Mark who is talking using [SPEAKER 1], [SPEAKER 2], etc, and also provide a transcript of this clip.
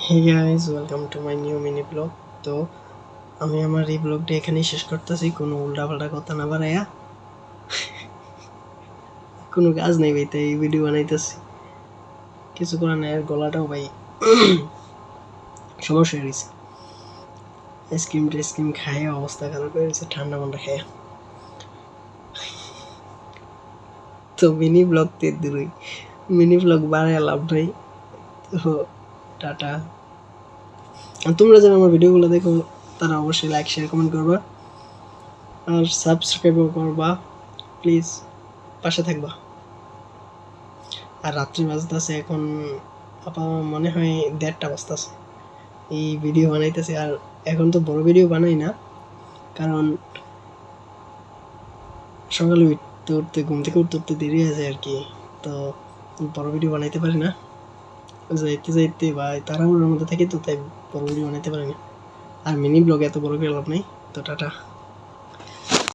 [SPEAKER 1] Hey guys, welcome to my new mini vlog. তো আমি আমার এই ব্লগটা এখানেই শেষ করতেছি, কোনো উল্টাপাল্টা কথা না বাড়াইয়া। কোনো কাজ নেই ভাই, তাই ভিডিও বানাইতেছি। কিছু করার নাই, আর গলাটাও ভাই সমস্যা হয়ে গেছে। আইসক্রিম খাইয়া অবস্থা খারাপ হয়ে গেছে, ঠান্ডা মান্ডা খাইয়া। তো মিনি ব্লগ তে দূরই, মিনি ব্লগ বাড়াইয়া লাভ নাই। তো টাটা। আর তোমরা যারা আমার ভিডিওগুলো দেখো তারা অবশ্যই লাইক শেয়ার কমেন্ট করবা আর সাবস্ক্রাইবও করবা, প্লিজ পাশে থাকবা। আর রাত্রি বাজতেছে এখন মনে হয় 1:30টা বাজতেছে, এই ভিডিও বানাইতেছি। আর এখন তো বড় ভিডিও বানাই না, কারণ সকালে ঘুম থেকে উঠতে দেরি হয়ে যায় আর কি। তো বড় ভিডিও বানাইতে পারি না, যাইতে বা তাড়াহুড়োর মধ্যে থাকি, তো তাই বড় ভিডিও বানাইতে পারি না। আর মিনি ব্লগে এত বড় করে লাভ নেই। তো টাটা।